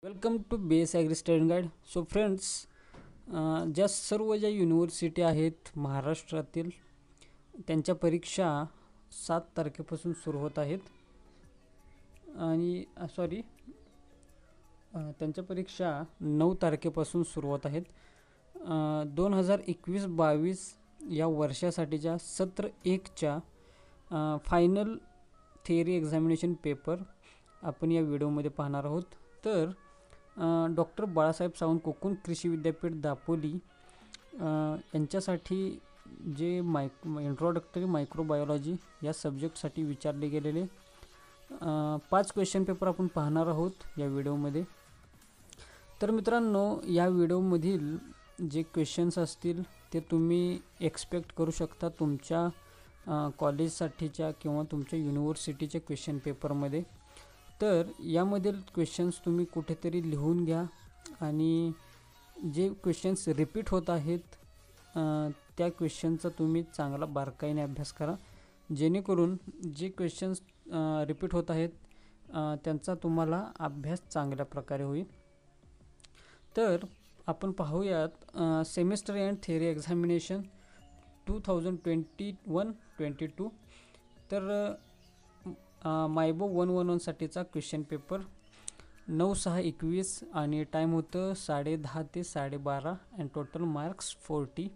Welcome to base agri study guide. So friends, ज्या सर्व ज्या युनिव्हर्सिटी आहेत महाराष्ट्रातील त्यांच्या परीक्षा 7 तारखेपासून सुरू होत आहेत आणि त्यांच्या परीक्षा 9 तारखेपासून सुरू होत आहेत. 2021-22 या वर्षासाठीच्या सत्र 1च्या फायनल थिअरी एक्झामिनेशन पेपर आपण या व्हिडिओमध्ये पाहणार आहोत. तर डॉक्टर बाळासाहेब सावंत कोकण कृषी विद्यापीठ दापोली यांच्यासाठी जे इंट्रोडक्टरी मायक्रोबायोलॉजी या सब्जेक्टसाठी विचारले गेलेले 5 क्वेश्चन पेपर आपण पाहणार आहोत या व्हिडिओमध्ये. तर मित्रांनो, या व्हिडिओमधील जे क्वेश्चन्स असतील ते तुम्ही एक्सपेक्ट करू शकता तुमच्या कॉलेजसाठीच्या किंवा तुमच्या युनिव्हर्सिटीच्या क्वेश्चन पेपरमध्ये. तर यामधील क्वेश्चन्स तुम्ही कुठेतरी लिहून घ्या आणि जे क्वेश्चन्स रिपीट होत आहेत त्या क्वेश्चनचा तुम्ही चांगला बारकाईने अभ्यास करा, जेणेकरून जे क्वेश्चन्स रिपीट होत आहेत त्यांचा तुम्हाला अभ्यास चांगल्या प्रकारे होईल. तर आपण पाहूयात सेमिस्टर अँड थिअरी एक्झामिनेशन 2021-22. तर मायबो 111 साठीचा क्वेश्चन पेपर 9/6/21 आणि टाईम होतं 10:30 ते 12:30 अँड टोटल मार्क्स 40.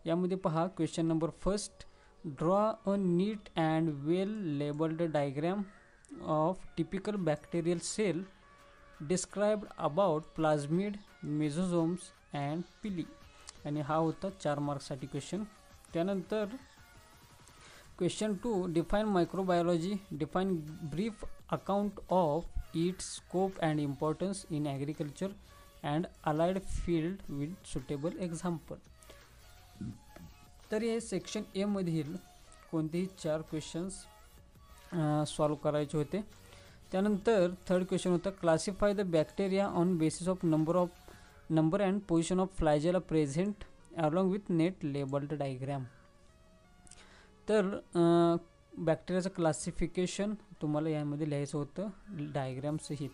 यामध्ये पहा, question number first, draw a neat and well labelled diagram of typical bacterial cell described about plasmid, mesosomes and pili. आणि हा होता 4 मार्क्ससाठी क्वेश्चन. त्यानंतर question 2, define microbiology, define brief account of its scope and importance in agriculture and allied field with suitable example. तर हे section A मधील कोणतेही 4 questions solve करायचे होते. त्यानंतर थर्ड क्वेश्चन होता, classify the bacteria on basis of number and position of flagella present along with neat labelled diagram. तर बॅक्टेरियाचं क्लासिफिकेशन तुम्हाला यामध्ये लिहायचं होतं डायग्राम सहित.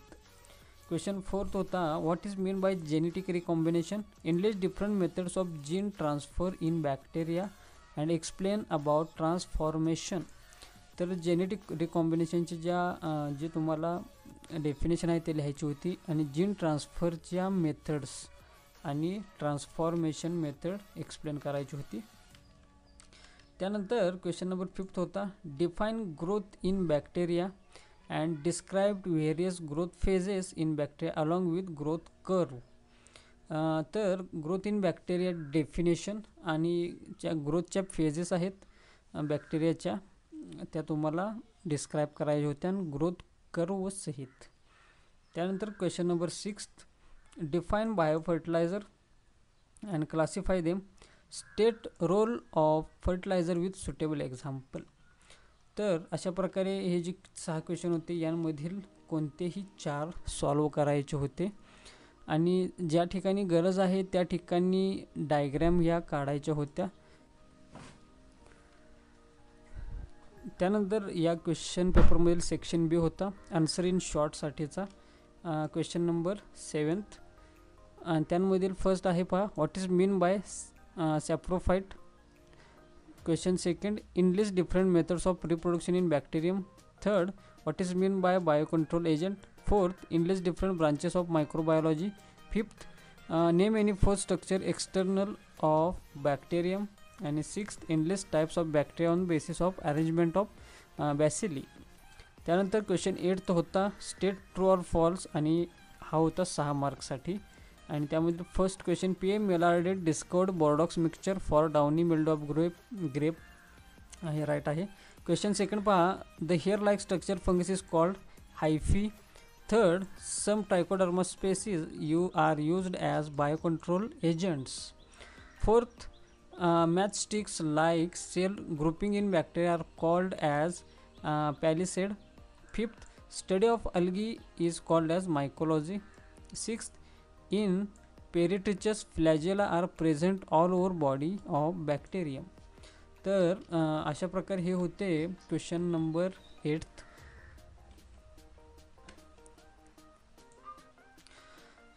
क्वेश्चन 4 होता, what is mean by genetic recombination, enlist different methods of gene transfer in bacteria and explain about transformation. तर genetic रिकॉम्बिनेशनची जे तुम्हाला डेफिनेशन आहे ते लिहायची होती आणि जीन ट्रान्सफरच्या मेथड्स आणि ट्रान्सफॉर्मेशन मेथड एक्सप्लेन करायची होती. त्यानंतर क्वेश्चन नंबर 5 होता, define growth in bacteria and describe various growth phases in bacteria along with growth curve. तर ग्रोथ इन बॅक्टेरिया डेफिनेशन आणि ज्या ग्रोथच्या फेजेस आहेत बॅक्टेरियाच्या त्या तुम्हाला डिस्क्राइब करायच्या होत्या आणि ग्रोथ कर्व सहित. त्यानंतर question number 6, define biofertiliser and classify them, state role of fertiliser with suitable example. तर अशा प्रकारे हे जे 6 क्वेश्चन होते यांमधील कोणतेही 4 सॉल्व करायचे होते आणि ज्या ठिकाणी गरज आहे त्या ठिकाणी डायग्राम ह्या काढायच्या होत्या. त्यानंतर या क्वेश्चन पेपरमधील सेक्शन बी होता आन्सर इन शॉर्टसाठीचा क्वेश्चन नंबर 7. आणि त्यामधील फर्स्ट आहे पहा, what is mean by saprophyte. Question second, enlist different methods of reproduction in bacterium. Third, what is mean by biocontrol agent. Fourth, enlist different branches of microbiology. Fifth, name any 4 structure external of bacterium. आणि sixth, enlist types of bacteria on basis of arrangement of bacilli. त्यानंतर question 8 होता, state true or false आणि हा होता 6 मार्क्ससाठी. आणि त्यामध्ये first question, PM Millardet discovered Bordeaux mixture for downy mildew of grape आहे, राईट आहे. क्वेश्चन सेकंड पहा, the hair like structure fungus is called hyphae. Third, some Trichoderma species are used as biocontrol agents. Fourth, matchsticks like cell grouping in bacteria are called as palisade. Fifth, study of algae is called as mycology. Sixth, in peritrichous flagella are present all over body of bacterium. तर अशा प्रकारे हे होते question number 8.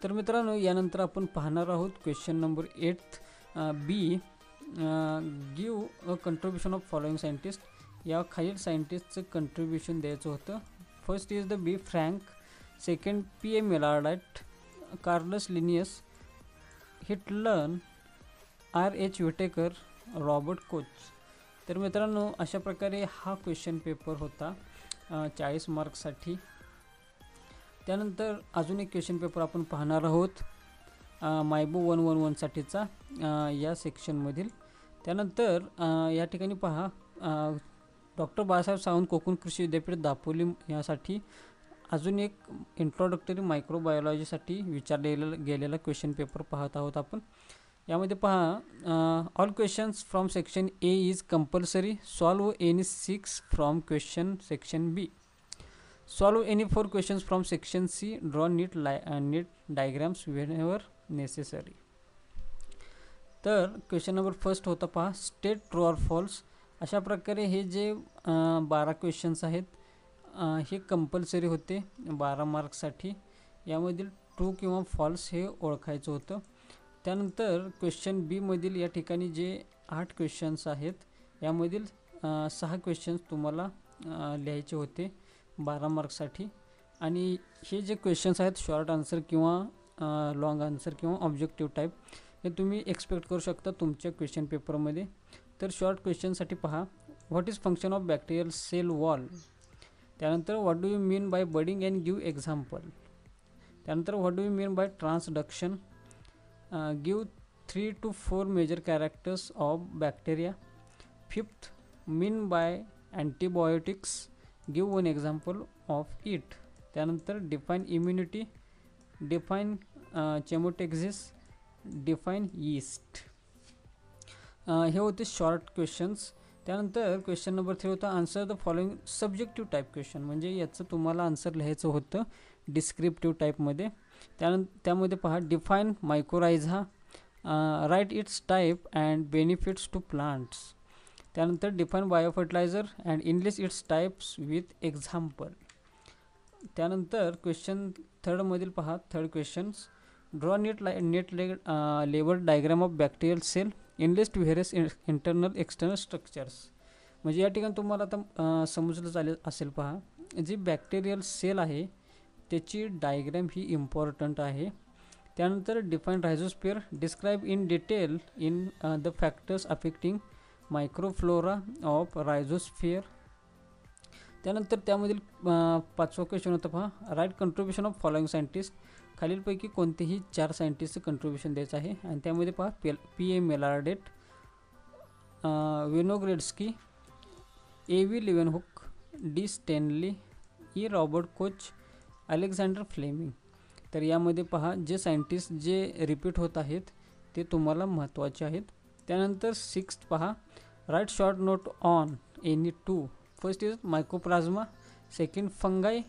तर मित्रांनो, यानंतर आपण पाहणार आहोत question number 8 B. Give a contribution of following scientist. या खालील सायंटिस्टचं कंट्रीब्युशन द्यायचं होतं. First is the B Frank, second P.A. Millardet, Carolus Linnaeus, हिटलन, R.H. Whittaker, Robert Koch. तर मित्रांनो, अशा प्रकारे हा क्वेश्चन पेपर होता 40 मार्क्ससाठी. त्यानंतर अजून एक क्वेश्चन पेपर आपण पाहणार आहोत मायबो 111 साठीचा या सेक्शनमधील. त्यानंतर या ठिकाणी पहा डॉक्टर बाळासाहेब सावंत कोकण कृषी विद्यापीठ दापोली यासाठी अजून एक इंट्रोडक्टरी मायक्रोबायोलॉजीसाठी विचारलेला गेलेला क्वेश्चन पेपर पाहत आहोत आपण. यामध्ये पहा all questions from section A is compulsory. Solve any 6 from question section B. Solve any 4 questions from section C. Draw neat diagrams whenever necessary. तर क्वेश्चन नंबर फर्स्ट होता पहा स्टेट ट्रू ऑर फॉल्स. अशा प्रकारे हे जे 12 questions आहेत हे compulsory होते 12 मार्क्ससाठी. यामधील ट्रू किंवा फॉल्स हे ओळखायचं होतं. त्यानंतर क्वेश्चन बी मधील या ठिकाणी जे 8 क्वेश्चन्स आहेत यामधील 6 क्वेश्चन्स तुम्हाला लिहायचे होते 12 मार्क्ससाठी. आणि हे जे क्वेश्चन्स आहेत शॉर्ट आन्सर किंवा लॉंग आन्सर किंवा ऑब्जेक्टिव्ह टाईप हे तुम्ही एक्सपेक्ट करू शकता तुमच्या क्वेश्चन पेपरमध्ये. तर शॉर्ट क्वेश्चनसाठी पहा what is function of bacterial cell wall. त्यानंतर what do you mean by budding and give example. त्यानंतर what do you mean by transduction. Give 3 to 4 major characters of bacteria. Fifth mean by antibiotics. Give one example of it. त्यानंतर define immunity, define chemotaxis, define yeast. हे होते short questions. त्यानंतर question number 3 होता answer the following subjective type question. म्हणजे याचं तुम्हाला answer लिहायचं होतं डिस्क्रिप्टिव्ह टाईपमध्ये. त्यामध्ये पहा define mycorrhiza, write its type and benefits to plants. त्यानंतर define biofertiliser and enlist its types with example. त्यानंतर क्वेश्चन थर्डमधील पहा third questions draw neat label diagram of bacterial cell. Enlist various internal external structures. म्हणजे या ठिकाणी तुम्हाला आता समजलं असेल पहा जी बॅक्टेरियल सेल आहे त्याची डायग्राम ही इम्पॉर्टंट आहे. त्यानंतर define rhizosphere, describe in detail in the factors affecting microflora of rhizosphere. त्यानंतर त्यामधील 5वा क्वेश्चन होता पहा write contribution of following scientist. खालीलपैकी कोणतेही 4 सायंटिस्टचं कंट्रीब्युशन द्यायचं आहे. आणि त्यामध्ये पहा P.A. Millardet, Winogradsky, A.V. Leeuwenhoek, D. Stanley, E. Robert Koch, Alexander Fleming. तर यामध्ये पहा जे सायंटिस्ट जे रिपीट होत आहेत ते तुम्हाला महत्त्वाचे आहेत. त्यानंतर 6th पहा write short note on any 2. First is mycoplasma, second fungi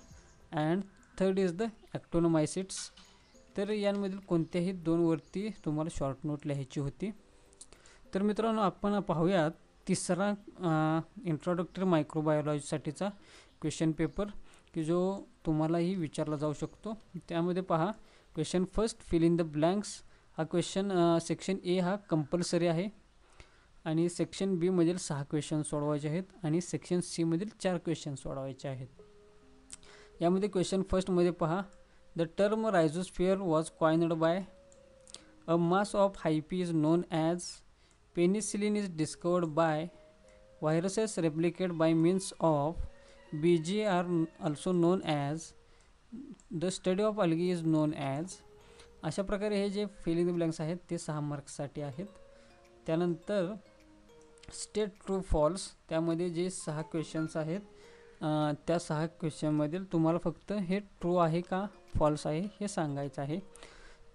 and third is the actinomycetes. तर यांमधील कोणत्याही 2 वरती तुम्हाला शॉर्ट नोट लिहायची होती. तर मित्रांनो आपण पाहूयात तिसरा इंट्रोडक्टरी मायक्रोबायोलॉजीसाठीचा क्वेश्चन पेपर की जो तुम्हालाही विचारला जाऊ शकतो. त्यामध्ये पहा question first fill in the blanks. हा क्वेश्चन सेक्शन ए हा कंपल्सरी आहे आणि सेक्शन बी मधील 6 क्वेश्चन सोडवायचे आहेत आणि सेक्शन सी मधील 4 क्वेश्चन सोडवायचे आहेत. यामध्ये क्वेश्चन फर्स्टमध्ये पहा the term rhizosphere was coined by a mass of hyphae is known as. Penicillin is discovered by. Viruses replicate by means of BG are also known as. The study of algae is known as. अशा प्रकारे हे जे fill in the blanks आहेत ते 6 मार्क्ससाठी आहेत. त्यानंतर state true false. त्यामध्ये जे 6 क्वेश्चन्स आहेत त्या 6 क्वेश्चनमधील तुम्हाला फक्त हे ट्रू आहे का फॉल्स आहे हे सांगायचं आहे.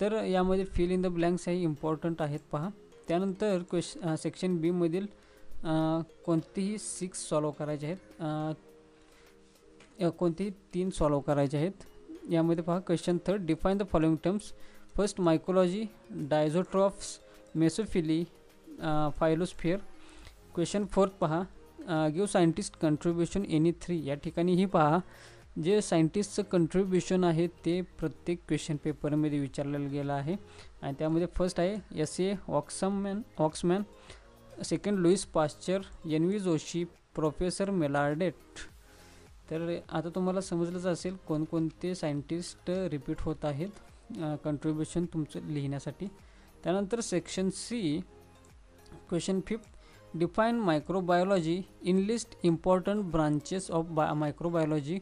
तर यामध्ये फिल इन द ब्लँक्स हे इम्पॉर्टंट आहेत पहा. त्यानंतर सेक्शन बी मधील कोणतेही 6 सॉल्व करायचे आहेत, कोणतेही 3 सॉल्व करायचे आहेत. यामध्ये पहा question third define the following terms. First mycology, diazotrophs, mesophily, phyllosphere. Question fourth पहा गिव्ह सायंटिस्ट कंट्रीब्युशन एनी 3. या ठिकाणीही पहा जे सायंटिस्टचं कंट्रीब्युशन आहे ते प्रत्येक क्वेश्चन पेपरमध्ये विचारलेलं गेलं आहे. आणि त्यामध्ये फर्स्ट आहे S.A. Waksman, second Louis Pasteur, N.V. Joshi, professor Millardet. तर आता तुम्हाला समजलंच असेल कोणकोणते सायंटिस्ट रिपीट होत आहेत कंट्रीब्युशन तुमचं लिहिण्यासाठी. त्यानंतर section C, question 5, define microbiology, in list important branches of microbiology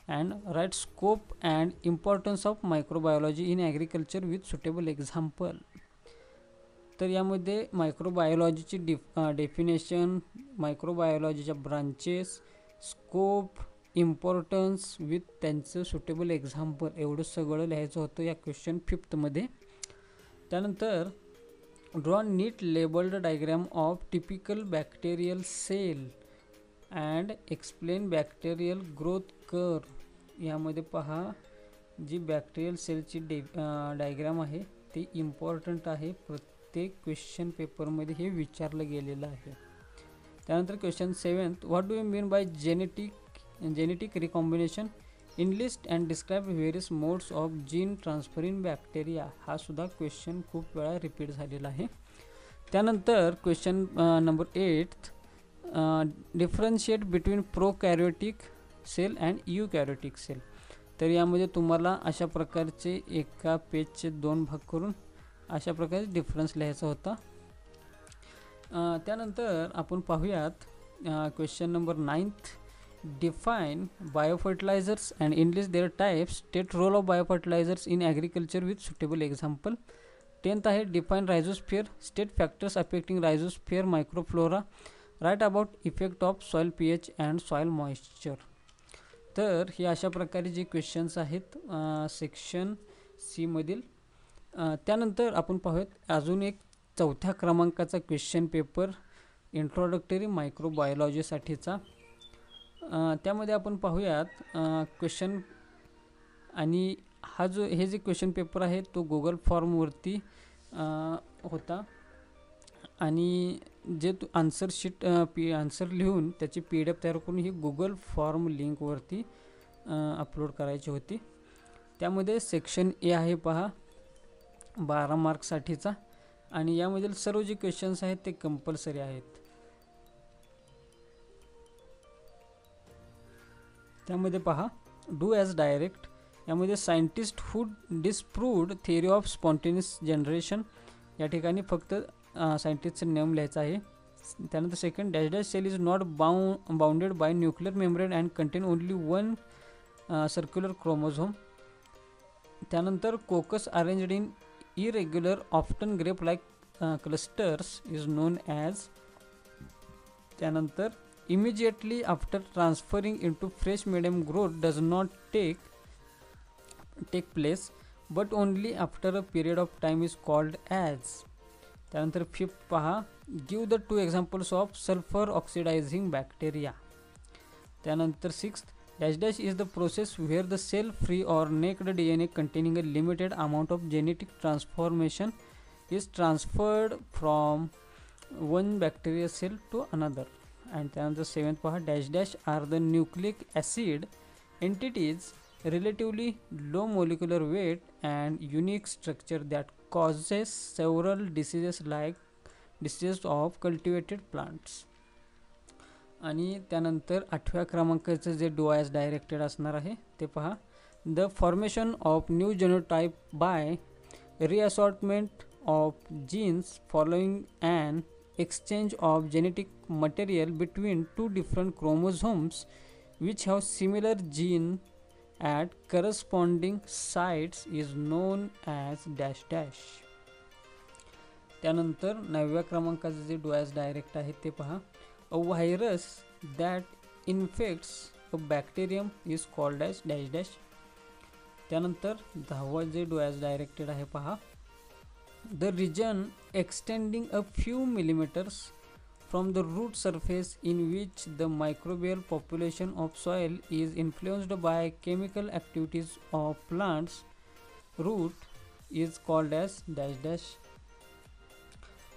and write scope and importance of microbiology in agriculture with suitable example. तर यामध्ये मायक्रोबायोलॉजीची डेफिनेशन, मायक्रोबायोलॉजीच्या ब्रांचेस, स्कोप, इम्पॉर्टन्स विथ त्यांचं सुटेबल एक्झाम्पल एवढं सगळं लिहायचं होतं या क्वेश्चन 5मध्ये. त्यानंतर draw neat labelled diagram of typical bacterial cell and explain bacterial growth curve. यामध्ये पहा जी बॅक्टेरियल सेलची डायग्राम आहे ते इम्पॉर्टंट आहे, प्रत्येक क्वेश्चन पेपरमध्ये हे विचारलं गेलेलं आहे. त्यानंतर question 7, what do you mean by genetic recombination, in list and describe various modes of gene transfer in bacteria. हा सुद्धा क्वेश्चन खूप वेळा रिपीट झालेला आहे. त्यानंतर question number 8, differentiate between prokaryotic cell and eukaryotic cell. तर यामध्ये तुम्हाला अशा प्रकारचे एका पेजचे 2 भाग करून अशा प्रकारे डिफरन्स लिहायचा होता. त्यानंतर आपण पाहूयात question number 9, define biofertilisers and enlist their types, state role of biofertilisers in agriculture with suitable example. 10th आहे define rhizosphere, state factors affecting rhizosphere microflora, write about effect of soil pH and soil moisture. तर हे अशा प्रकारे जे questions आहेत section C मधील. त्यानंतर आपण पाहूयात अजून एक 4थ्या क्रमांकाचा क्वेश्चन पेपर इंट्रोडक्टरी मायक्रोबायोलॉजीसाठीचा. त्यामध्ये आपण पाहूयात क्वेश्चन, आणि हे जे क्वेश्चन पेपर आहे तो गुगल फॉर्मवरती होता, आणि जे आन्सर शीट आन्सर लिहून त्याची PDF तयार करून ही गुगल फॉर्म लिंकवरती अपलोड करायची होती. त्यामध्ये सेक्शन ए आहे पहा 12 मार्क्ससाठीचा, आणि यामधील सर्व जे क्वेश्चन्स आहेत ते कंपल्सरी आहेत. त्यामध्ये पहा डू ॲज डायरेक्ट, यामध्ये scientist who disproved theory of spontaneous generation, या ठिकाणी फक्त सायंटिस्टचं नेम लिहायचं आहे. त्यानंतर second, dash dash cell is not bounded by nuclear membrane and contain only 1 circular chromosome. त्यानंतर coccus arranged in irregular often grape like clusters is known as. त्यानंतर immediately after transferring into fresh medium growth does not take place but only after a period of time is called as. त्यानंतर 5th पहा, give the 2 examples of sulfur oxidizing bacteria. त्यानंतर 6th, dash dash is the process where the cell free or naked DNA containing a limited amount of genetic transformation is transferred from one bacteria cell to another. And त्यानंतर 7th पहा, dash dash are the nucleic acid entities relatively low molecular weight and unique structure that causes several diseases like diseases of cultivated plants. आणि त्यानंतर 8व्या क्रमांकाचं जे do as directed असणार आहे ते पहा, the formation of new genotype by reassortment of genes following an exchange of genetic material between 2 different chromosomes which have similar gene at corresponding sites is known as dash dash. त्यानंतर 9व्या क्रमांकाचं जे do as direct आहे ते पहा, a virus that infects a bacterium is called as dash dash. त्यानंतर 10वा जे do as directed आहे पहा, the region extending a few millimeters from the root surface in which the microbial population of soil is influenced by chemical activities of plants root is called as dash dash.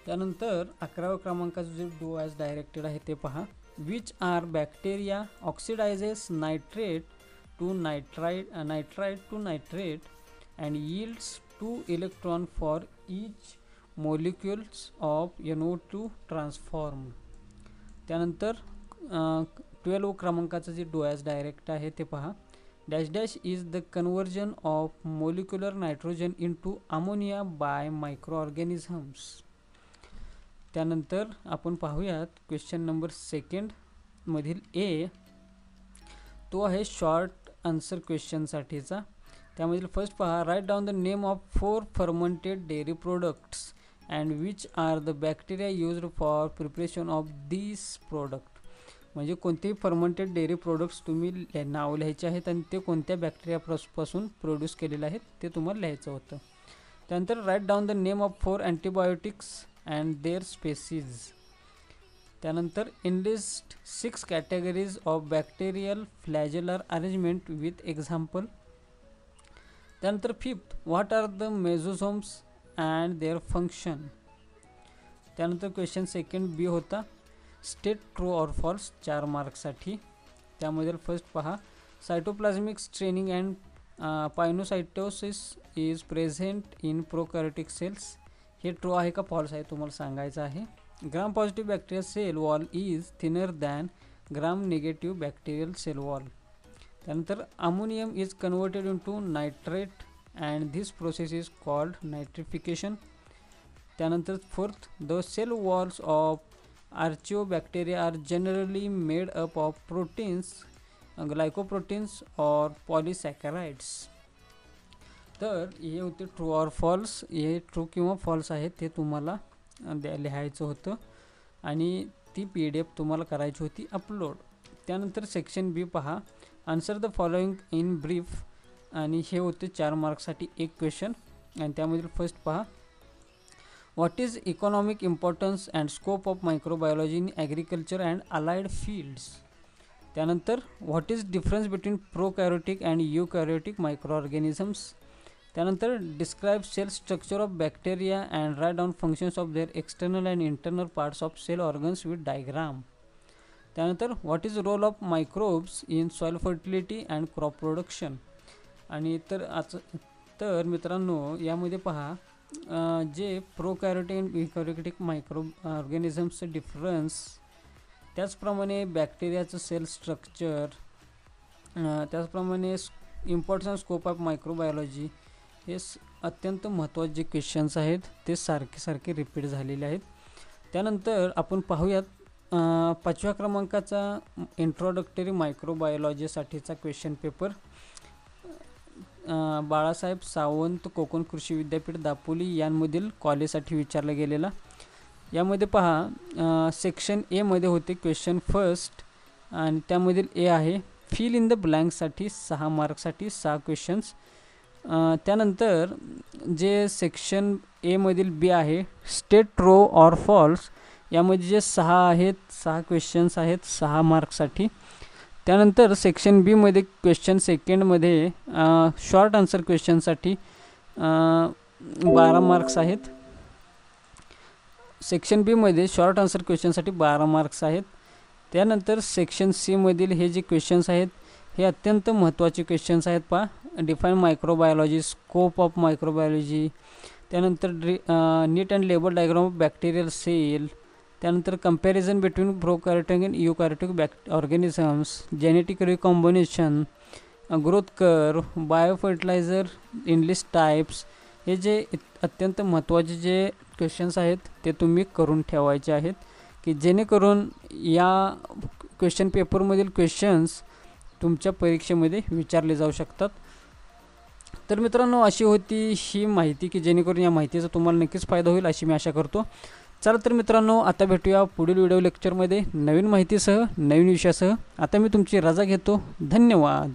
त्यानंतर 11व्या क्रमांकाचं जे do as directed आहे ते पहा, which are bacteria oxidises nitrate to nitrite to nitrate and yields 2 electron for each molecules of NO2 transformed. त्यानंतर 12 क्रमांकाचा जे डोळ्यास direct आहे ते पहा. Dash dash is the conversion of molecular nitrogen into ammonia bye micro organisms. त्यानंतर आपण पाहूयात question number 2 मधील ए, तो आहे शॉर्ट आन्सर क्वेश्चनसाठीचा. त्यामधील फर्स्ट पहा, write down the name of 4 fermented dairy products and which are the bacteria used for preparation of this product. म्हणजे कोणतेही फर्मेंटेड डेअरी प्रोडक्ट्स तुम्ही नाव लिहायचे आहेत आणि ते कोणत्या बॅक्टेरियापासून प्रोड्यूस केलेले आहेत ते तुम्हाला लिहायचं होतं. त्यानंतर write down the name of 4 antibiotics and their species. त्यानंतर enlist 6 categories of bacterial flagellar arrangement with example. त्यानंतर fifth, what are the mesosomes and their function. त्यानंतर क्वेश्चन 2 बी होता, स्टेट ट्रू ऑर फॉल्स 4 मार्क्ससाठी. त्यामध्ये first पहा, cytoplasmic streaming and pinocytosis is present in prokaryotic cells. हे true आहे का false आहे तुम्हाला सांगायचं आहे. Gram positive bacterial cell wall is thinner than gram negative bacterial cell wall. त्यानंतर ammonium is converted into nitrate and this process is called nitrification. त्यानंतर fourth, the cell walls of Archaeobacteria are generally made up of proteins, glycoproteins or polysaccharides. तर हे होते true or false. हे true किंवा false आहे ते तुम्हाला लिहायचं होतं आणि ती PDF तुम्हाला करायची होती अपलोड. त्यानंतर सेक्शन बी पहा, answer the following in brief. आणि हे होते 4 मार्क्ससाठी एक क्वेश्चन. आणि त्यामधील फर्स्ट पहा, what is economic importance and scope of microbiology in agriculture and allied fields. त्यानंतर what is difference between prokaryotic and eukaryotic microorganisms. त्यानंतर describe cell structure of bacteria and write down functions of their external and internal parts of cell organs with diagram. त्यानंतर what is role of microbes in soil fertility and crop production. आणि तर मित्रांनो यामध्ये पहा, जे प्रोकॅरियोटिक आणि युकॅरियोटिक micro ऑर्गॅनिझम्सचं difference, त्याचप्रमाणे बॅक्टेरियाचं sale structure, त्याचप्रमाणे इम्पॉर्टन्स स्कोप ऑफ मायक्रोबायोलॉजी, हे अत्यंत महत्त्वाचे जे क्वेश्चन्स आहेत ते सारखे रिपीट झालेले आहेत. त्यानंतर आपण पाहूयात 5व्या क्रमांकाचा इंट्रोडक्टरी मायक्रोबायोलॉजीसाठीचा क्वेश्चन पेपर. बाळासाहेब सावंत कोकण कृषी विद्यापीठ दापोली यांमधील कॉलेजसाठी विचारला गेलेला. यामध्ये पहा, सेक्शन ए मध्ये होते क्वेश्चन फर्स्ट आणि त्यामधील ए आहे फिल इन द ब्लँकसाठी 6 मार्क्ससाठी 6 क्वेश्चन्स. त्यानंतर जे सेक्शन ए मधील बी आहे स्टेट ट्रू ऑर फॉल्स, यामध्ये जे 6 क्वेश्चन्स आहेत 6 मार्क्ससाठी. त्यानंतर सेक्शन बी मध्ये क्वेश्चन 2 मध्ये शॉर्ट आन्सर क्वेश्चनसाठी 12 मार्क्स आहेत. सेक्शन बी मध्ये शॉर्ट आन्सर क्वेश्चनसाठी 12 मार्क्स आहेत. त्यानंतर सेक्शन सी मधील हे जे क्वेश्चन्स आहेत हे अत्यंत महत्त्वाचे क्वेश्चन्स आहेत. पहा, define microbiology, scope of microbiology, त्यानंतर neat and label diagram of bacterial cell, त्यानंतर comparison between prokaryotic and eukaryotic organisms, genetic recombination, growth curve, biofertiliser, enlist types, हे जे अत्यंत महत्त्वाचे जे क्वेश्चन्स आहेत ते तुम्ही करून ठेवायचे आहेत की जेणेकरून या क्वेश्चन पेपरमधील क्वेश्चन्स तुमच्या परीक्षेमध्ये विचारले जाऊ शकतात. तर मित्रांनो, अशी होती ही माहिती की जेणेकरून या माहितीचा तुम्हाला नक्कीच फायदा होईल अशी मी आशा करतो. चला तर मित्रांनो, आता भेटूया पुढील व्हिडिओ लेक्चरमध्ये नवीन माहितीसह, नवीन विषयासह. आता मी तुमची रजा घेतो. धन्यवाद.